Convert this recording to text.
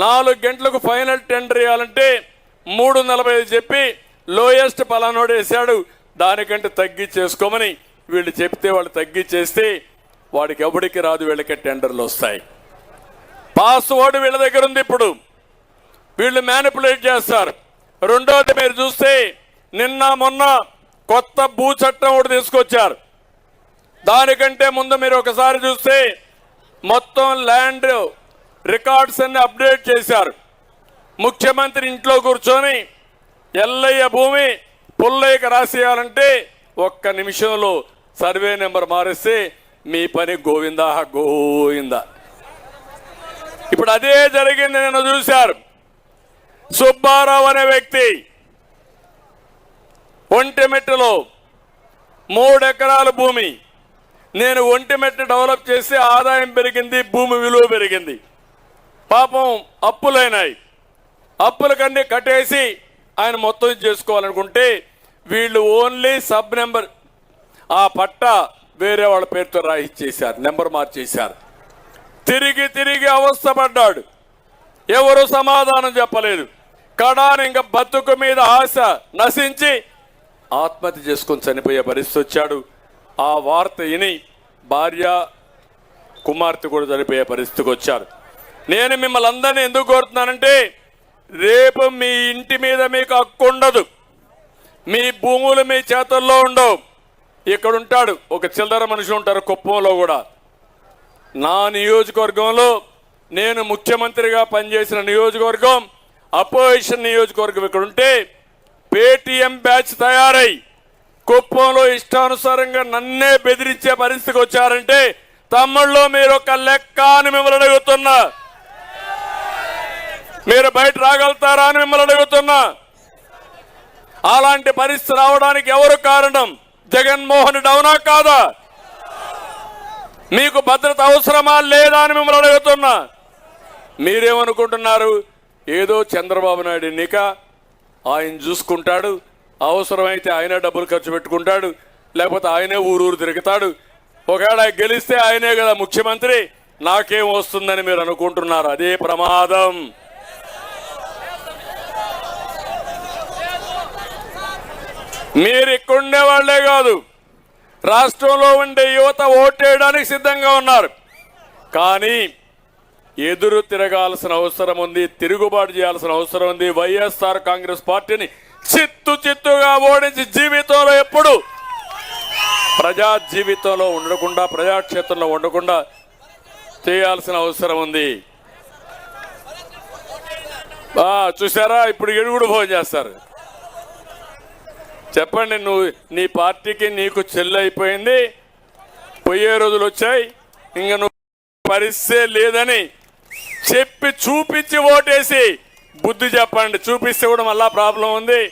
4 గంటలకు final tender ఇవ్వాలంటే 3:45 చెప్పి లోయెస్ట్ పలానోడు వేశాడు, దానికంటే తగ్గించేసుకోమని వీళ్ళు చెప్తే వాళ్ళు తగ్గించేస్తే వాడికి ఎవడికి రాదు, వీళ్ళకి టెండర్లు వస్తాయి. పాస్వర్డ్ వీళ్ళ దగ్గర ఉంది. ఇప్పుడు వీళ్ళు మ్యానిపులేట్ చేస్తారు. రెండోది మీరు చూస్తే నిన్న మొన్న కొత్త భూ చట్టం ఒకటి తీసుకొచ్చారు. దానికంటే ముందు మీరు ఒకసారి చూస్తే మొత్తం ల్యాండ్ రికార్డ్స్ అన్ని అప్డేట్ చేశారు. ముఖ్యమంత్రి ఇంట్లో కూర్చొని ఎల్లయ్య భూమి పుల్లయ్యకి రాసేయాలంటే 1 నిమిషంలో సర్వే నెంబర్ మారిస్తే మీ పని గోవిందా గోవిందా. ఇప్పుడు అదే జరిగింది. నేను చూశారు. సుబ్బారావు అనే వ్యక్తి ఒంటిమిట్టలో 3 ఎకరాల భూమి, నేను ఒంటిమిట్ట డెవలప్ చేసి ఆదాయం పెరిగింది, భూమి విలువ పెరిగింది. పాపం అప్పులైనాయి. అప్పులకన్నీ కట్టేసి ఆయన మొత్తం చేసుకోవాలనుకుంటే వీళ్ళు ఓన్లీ సబ్ నెంబర్ ఆ పట్టా వేరే వాళ్ళ పేరుతో రాయిచ్చేశారు, నెంబర్ మార్చేశారు. తిరిగి తిరిగి అవస్థపడ్డాడు. ఎవరు సమాధానం చెప్పలేదు. కడాని ఇంకా బతుకు మీద ఆశ నశించి ఆత్మహత్య చేసుకొని చనిపోయే పరిస్థితి వచ్చాడు. ఆ వార్త విని భార్య కుమార్తె కూడా చనిపోయే పరిస్థితికి వచ్చారు. నేను మిమ్మల్ని అందరినీ ఎందుకు కోరుతున్నానంటే, రేపు మీ ఇంటి మీద మీకు హక్కు ఉండదు, మీ భూములు మీ చేతుల్లో ఉండవు. ఇక్కడ ఉంటాడు ఒక చిల్లర మనిషి ఉంటారు కుప్పంలో కూడా. నా నియోజకవర్గంలో నేను ముఖ్యమంత్రిగా పనిచేసిన నియోజకవర్గం అపోజిషన్ నియోజకవర్గం. ఇక్కడ ఉంటే పేటీఎం బ్యాచ్ తయారై కుప్పంలో ఇష్టానుసారంగా నన్నే బెదిరించే పరిస్థితికి వచ్చారంటే తమ్ముళ్ళు మీరు ఒక లెక్క అని మిమ్మల్ని అడుగుతున్నా. మీరు బయట రాగలుగుతారా అని మిమ్మల్ని అడుగుతున్నా. అలాంటి పరిస్థితి రావడానికి ఎవరు కారణం? జగన్మోహన్ రెడ్డి అవునా కాదా? మీకు భద్రత అవసరమా లేదా అని మిమ్మల్ని అడుగుతున్నా. మీరేమనుకుంటున్నారు? ఏదో చంద్రబాబు నాయుడు ఎన్నిక, ఆయన చూసుకుంటాడు, అవసరమైతే ఆయనే డబ్బులు ఖర్చు పెట్టుకుంటాడు, లేకపోతే ఆయనే ఊరూరు తిరుగుతాడు, ఒకవేళ గెలిస్తే ఆయనే కదా ముఖ్యమంత్రి, నాకేం వస్తుందని మీరు అనుకుంటున్నారు. అదే ప్రమాదం. మీరు ఇక్కడుండే వాళ్లే కాదు, రాష్ట్రంలో ఉండే యువత ఓటేయడానికి సిద్ధంగా ఉన్నారు. కానీ ఎదురు తిరగాల్సిన అవసరం ఉంది, తిరుగుబాటు చేయాల్సిన అవసరం ఉంది. వైఎస్ఆర్ కాంగ్రెస్ పార్టీని చిత్తుగా ఓడించి జీవితంలో ఎప్పుడు ప్రజా జీవితంలో ఉండకుండా, ప్రజాక్షేత్రంలో ఉండకుండా చేయాల్సిన అవసరం ఉంది. చూసారా, ఇప్పుడు ఎడుగుడు భోజనం చేస్తారు. చెప్పండి, నువ్వు నీ పార్టీకి నీకు చెల్లి అయిపోయింది, పోయే రోజులు వచ్చాయి, ఇంకా నువ్వు పరిస్థితే లేదని చెప్పి చూపించి ఓటేసి బుద్ధి చెప్పండి. చూపిస్తే కూడా మళ్ళా ప్రాబ్లం ఉంది.